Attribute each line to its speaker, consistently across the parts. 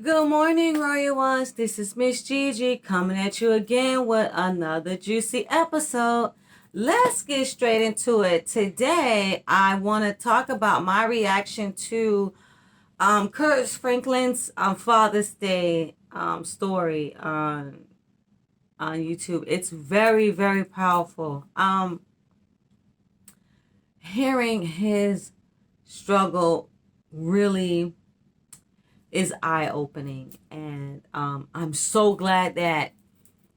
Speaker 1: Good morning, Royal Ones. This is Miss Gigi coming at you again with another juicy episode. Let's get straight into it. Today, I want to talk about my reaction to Kurt Franklin's Father's Day story on YouTube. It's very, very powerful. Hearing his struggle really is eye-opening, and I'm so glad that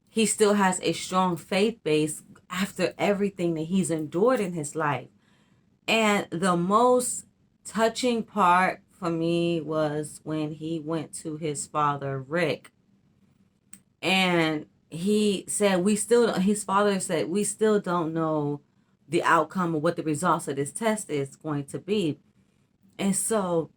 Speaker 1: he still has a strong faith base after everything that he's endured in his life. And the most touching part for me was when he went to his father Rick, and his father said we still don't know the outcome of what the results of this test is going to be. And so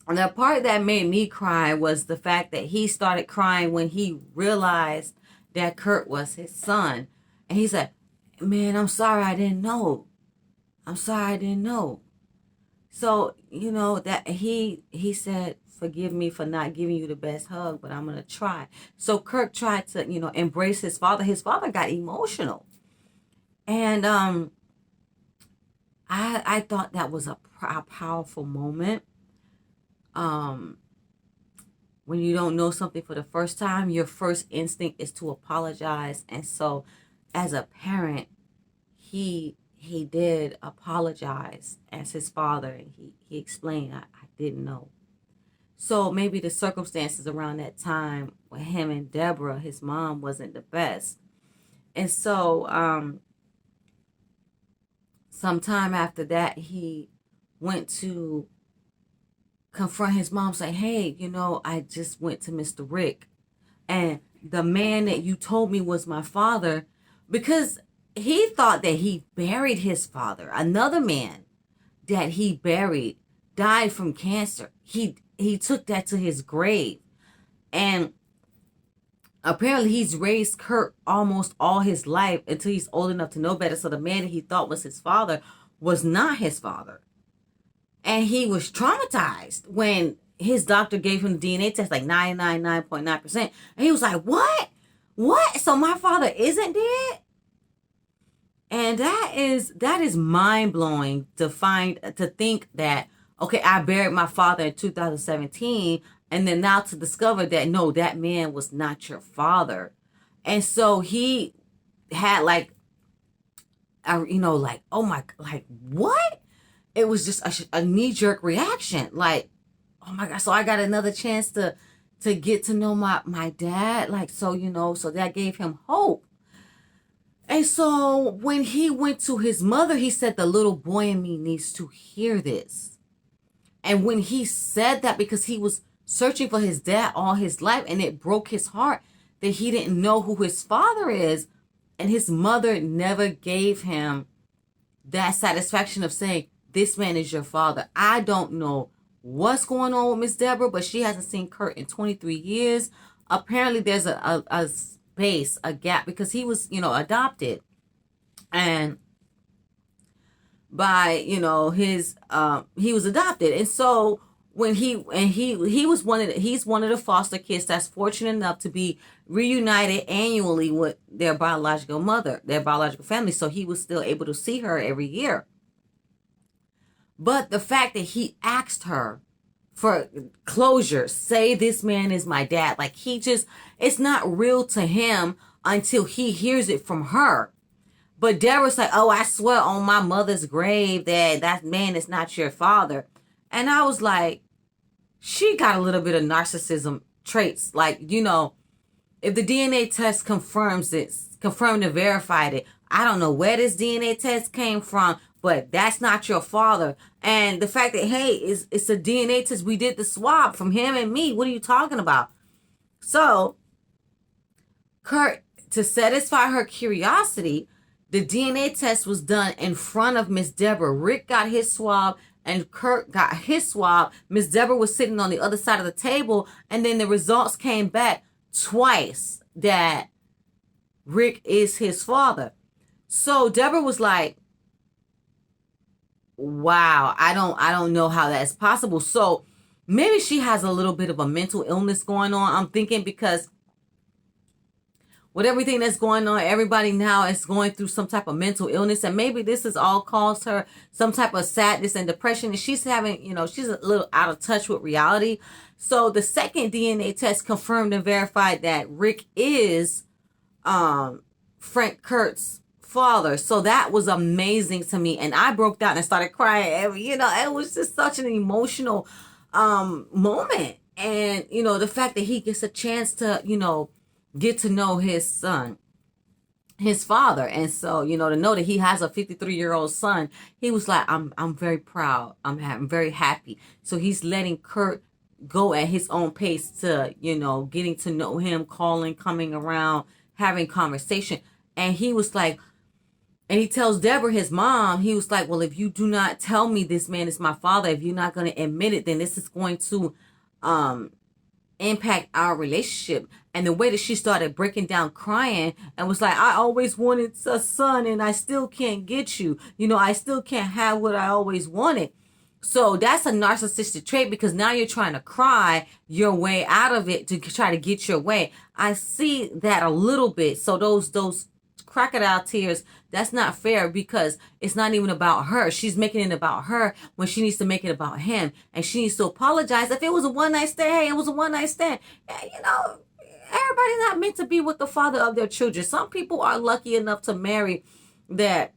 Speaker 1: the part that made me cry was the fact that he started crying when he realized that Kurt was his son. And he said, "Man, I'm sorry I didn't know. I'm sorry I didn't know." So, that he said, "Forgive me for not giving you the best hug, but I'm going to try." So Kirk tried to, embrace his father. His father got emotional. And I thought that was a powerful moment. When you don't know something for the first time, your first instinct is to apologize. And so as a parent, he did apologize as his father, and he explained, I didn't know. So maybe the circumstances around that time with him and Deborah, his mom, wasn't the best. And so sometime after that, he went to confront his mom, say, "Hey, I just went to Mr. Rick, and the man that you told me was my father," because he thought that he buried his father. Another man that he buried died from cancer. He took that to his grave. And apparently he's raised Kirk almost all his life until he's old enough to know better. So the man that he thought was his father was not his father. And he was traumatized when his doctor gave him the DNA test, like 99.9%. And he was like, "What? What? So my father isn't dead?" And that is mind-blowing to think that, okay, I buried my father in 2017, and then now to discover that, no, that man was not your father. And so he had like, oh my, like, what? It was just a knee-jerk reaction. Like, oh my God, so I got another chance to get to know my dad. Like, so that gave him hope. And so when he went to his mother, he said, "The little boy in me needs to hear this." And when he said that, because he was searching for his dad all his life, and it broke his heart that he didn't know who his father is, and his mother never gave him that satisfaction of saying, "This man is your father." I don't know what's going on with Miss Deborah, but she hasn't seen Kurt in 23 years. Apparently there's a space, a gap, because he was, adopted. And by, his, he was adopted. And so when he was he's one of the foster kids that's fortunate enough to be reunited annually with their biological mother, their biological family. So he was still able to see her every year. But the fact that he asked her for closure, say this man is my dad, like it's not real to him until he hears it from her. But Deborah's like, "Oh, I swear on my mother's grave that man is not your father." And I was like, she got a little bit of narcissism traits. Like, if the DNA test confirmed and verified it, I don't know where this DNA test came from, but that's not your father. And the fact that, hey, it's a DNA test. We did the swab from him and me. What are you talking about? So Kurt, to satisfy her curiosity, the DNA test was done in front of Miss Deborah. Rick got his swab and Kurt got his swab. Miss Deborah was sitting on the other side of the table, and then the results came back twice that Rick is his father. So Deborah was like, "Wow, I don't know how that's possible." So maybe she has a little bit of a mental illness going on. I'm thinking because with everything that's going on, everybody now is going through some type of mental illness, and maybe this has all caused her some type of sadness and depression, and she's having, she's a little out of touch with reality. So the second DNA test confirmed and verified that Rick is Frank Kurt's father. So that was amazing to me, and I broke down and started crying. And, it was just such an emotional moment, and the fact that he gets a chance to get to know his son, his father. And so, to know that he has a 53-year-old son, he was like, I'm very proud. I'm very happy. So he's letting Kurt go at his own pace to, getting to know him, calling, coming around, having conversation. And he was like, and he tells Deborah, his mom, he was like, well, if you do not tell me this man is my father, if you're not going to admit it, then this is going to impact our relationship. And the way that she started breaking down crying and was like, I always wanted a son and I still can't get you. I still can't have what I always wanted. So that's a narcissistic trait, because now you're trying to cry your way out of it to try to get your way. I see that a little bit. So those crocodile tears, that's not fair, because it's not even about her. She's making it about her when she needs to make it about him. And she needs to apologize. If it was a one-night stand, hey, it was a one-night stand. Everybody's not meant to be with the father of their children. Some people are lucky enough to marry that.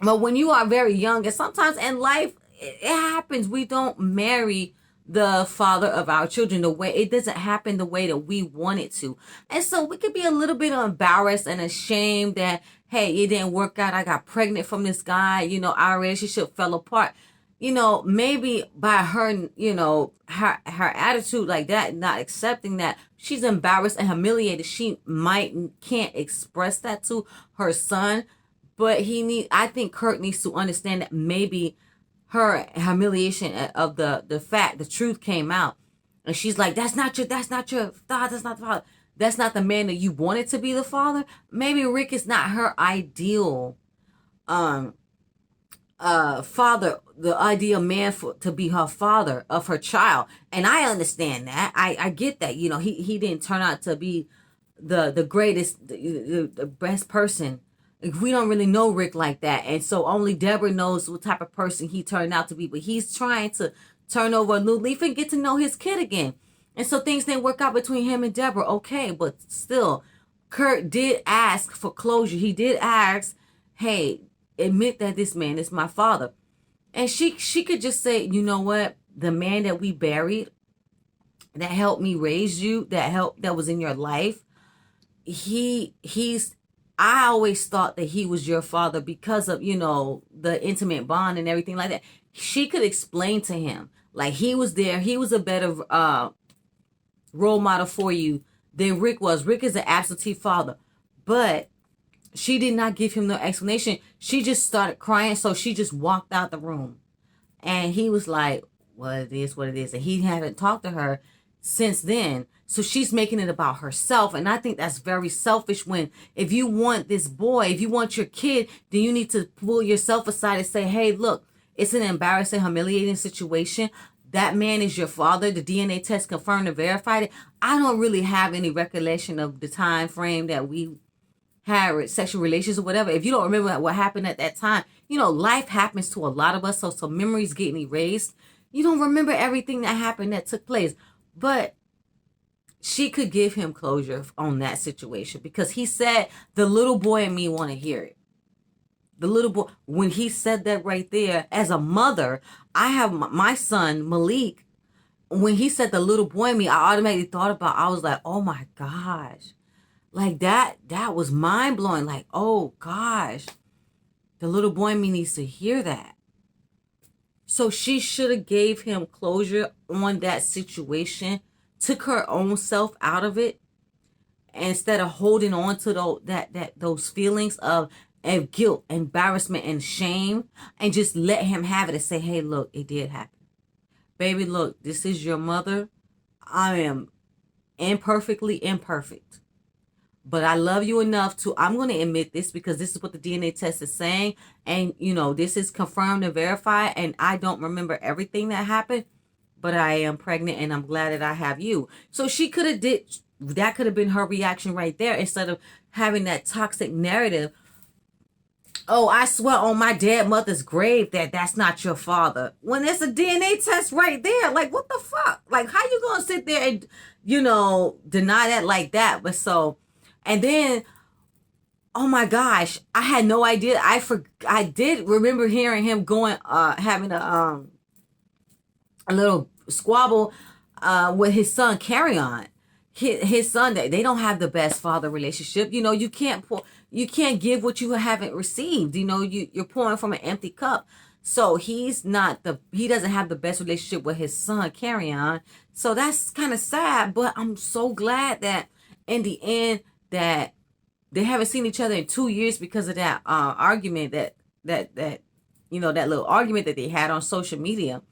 Speaker 1: But when you are very young, and sometimes in life, it happens, we don't marry the father of our children the way it doesn't happen the way that we want it to. And so we could be a little bit embarrassed and ashamed that, hey, it didn't work out. I got pregnant from this guy. Our relationship fell apart. Maybe by her, her attitude like that, not accepting that, she's embarrassed and humiliated. She can't express that to her son, but I think Kirk needs to understand that maybe her humiliation of the truth came out. And she's like, that's not your father, that's not the father. That's not the man that you wanted to be the father. Maybe Rick is not her ideal father, the ideal man to be her father of her child. And I understand that. I get that. He didn't turn out to be the greatest, the best person. We don't really know Rick like that. And so only Deborah knows what type of person he turned out to be. But he's trying to turn over a new leaf and get to know his kid again. And so things didn't work out between him and Deborah. Okay, but still, Kurt did ask for closure. He did ask, hey, admit that this man is my father. And she could just say, you know what? The man that we buried, that helped me raise you, that was in your life, I always thought that he was your father because of, the intimate bond and everything like that. She could explain to him, like, he was there. He was a better role model for you than Rick was. Rick is an absentee father. But she did not give him no explanation. She just started crying, so she just walked out the room. And he was like, well, it is what it is. And he hadn't talked to her since then. So she's making it about herself. And I think that's very selfish if you want this boy, if you want your kid, then you need to pull yourself aside and say, hey, look, it's an embarrassing, humiliating situation. That man is your father. The DNA test confirmed and verified it. I don't really have any recollection of the time frame that we had sexual relations or whatever. If you don't remember what happened at that time, life happens to a lot of us. So memories getting erased. You don't remember everything that happened that took place. But she could give him closure on that situation, because he said, the little boy and me want to hear it. The little boy, when he said that right there, as a mother, I have my son, Malik. When he said the little boy and me, I automatically I was like, oh my gosh. Like that was mind blowing. Like, oh gosh, the little boy in me needs to hear that. So she should have gave him closure on that situation, took her own self out of it, instead of holding on to those feelings of guilt, embarrassment, and shame, and just let him have it and say, hey, look, it did happen. Baby, look, this is your mother. I am imperfectly imperfect. But I love you enough I'm going to admit this, because this is what the DNA test is saying. And, this is confirmed and verified. And I don't remember everything that happened. but I am pregnant and I'm glad that I have you. So she could have that could have been her reaction right there, instead of having that toxic narrative. Oh, I swear on my dead mother's grave that that's not your father. When there's a DNA test right there, like, what the fuck? Like, how you gonna sit there and, deny that like that? But so, and then, oh my gosh, I had no idea. I did remember hearing him going, having a little squabble, with his son, Carry On. His son, they don't have the best father relationship. You can't give what you haven't received. You're pouring from an empty cup. So he doesn't have the best relationship with his son, Carry On. So that's kind of sad, but I'm so glad that in the end that they haven't seen each other in 2 years because of that argument that little argument that they had on social media.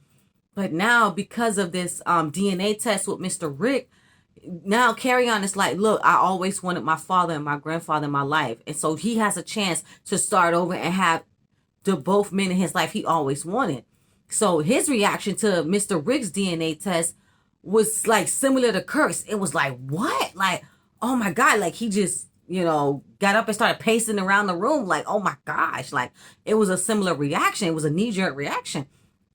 Speaker 1: But now, because of this DNA test with Mr. Rick, now Carry On is like, look, I always wanted my father and my grandfather in my life. And so he has a chance to start over and have the both men in his life he always wanted. So his reaction to Mr. Rick's DNA test was like similar to Kirk's. It was like, what? Like, oh my God. Like, he just, got up and started pacing around the room. Like, oh my gosh. Like, it was a similar reaction. It was a knee-jerk reaction.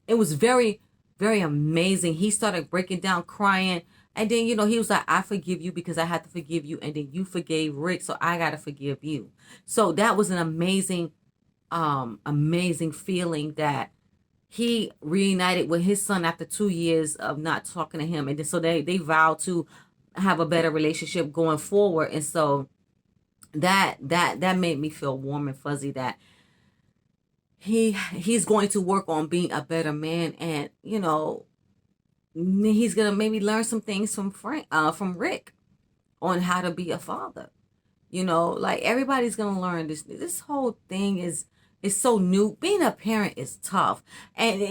Speaker 1: It was very, very amazing. He started breaking down, crying. And then, he was like, I forgive you because I had to forgive you. And then you forgave Rick, so I got to forgive you. So that was an amazing, amazing feeling that he reunited with his son after 2 years of not talking to him. And then, so they vowed to have a better relationship going forward. And so that made me feel warm and fuzzy that he's going to work on being a better man. And, he's gonna maybe learn some things from Rick on how to be a father. Like, everybody's gonna learn this whole thing is so new. Being a parent is tough, and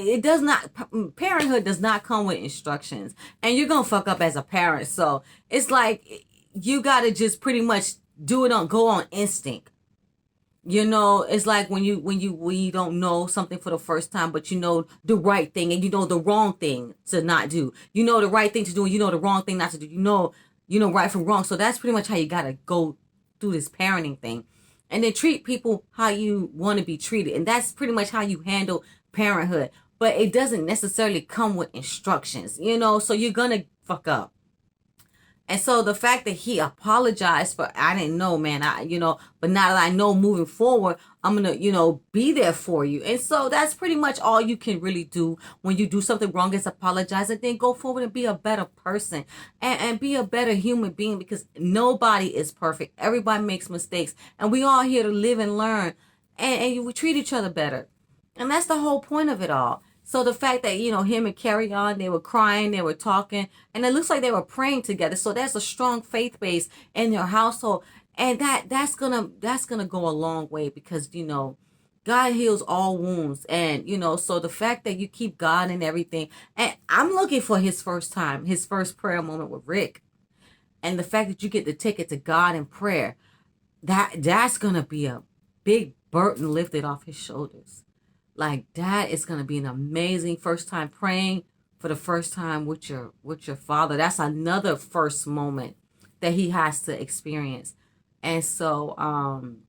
Speaker 1: parenthood does not come with instructions, and you're gonna fuck up as a parent. So it's like you gotta just pretty much go on instinct. It's like when you don't know something for the first time, but you know the right thing and you know the wrong thing to not do. You know the right thing to do and you know the wrong thing not to do. You know right from wrong. So that's pretty much how you gotta go through this parenting thing. And then treat people how you want to be treated. And that's pretty much how you handle parenthood. But it doesn't necessarily come with instructions, so you're gonna fuck up. And so the fact that he apologized for, I didn't know, man, but now that I know moving forward, I'm going to, be there for you. And so that's pretty much all you can really do when you do something wrong, is apologize and then go forward and be a better person and be a better human being, because nobody is perfect. Everybody makes mistakes, and we all here to live and learn, and we treat each other better. And that's the whole point of it all. So the fact that, him and Carry On, they were crying, they were talking, and it looks like they were praying together. So there's a strong faith base in their household. And that's gonna go a long way, because, God heals all wounds. And, so the fact that you keep God and everything, and I'm looking for his first prayer moment with Rick. And the fact that you get to take it to God in prayer, that's gonna be a big burden lifted off his shoulders. Like, that is going to be an amazing first time praying for the first time with your father. That's another first moment that he has to experience. And so I'm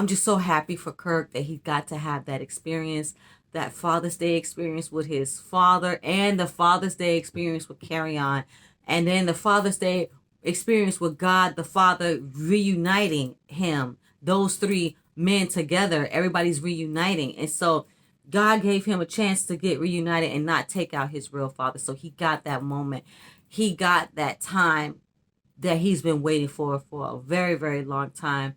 Speaker 1: just so happy for Kirk that he got to have that experience, that Father's Day experience with his father, and the Father's Day experience with Carry On, and then the Father's Day experience with God the Father reuniting him, those three men together. Everybody's reuniting. And so God gave him a chance to get reunited and not take out his real father. So he got that moment. He got that time that he's been waiting for a very, very long time.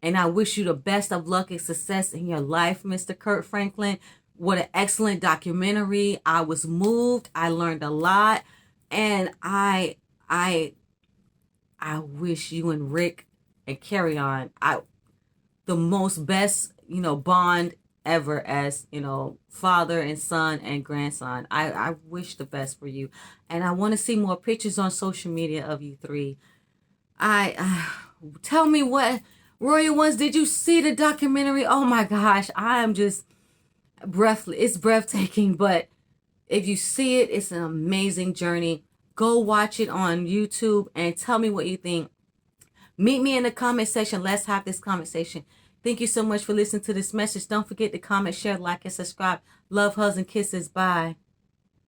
Speaker 1: And I wish you the best of luck and success in your life, Mr. Kirk Franklin. What an excellent documentary. I was moved. I learned a lot. And I wish you and Rick and Carry On, the most best, bond ever as, father and son and grandson. I wish the best for you. And I want to see more pictures on social media of you three. Tell me, what Royal Ones, did you see the documentary? Oh my gosh, I am just breathless. It's breathtaking, but If you see it, it's an amazing journey. Go watch it on YouTube and tell me what you think. Meet me in the comment section. Let's have this conversation. Thank you so much for listening to this message. Don't forget to comment, share, like, and subscribe. Love, hugs, and kisses. Bye.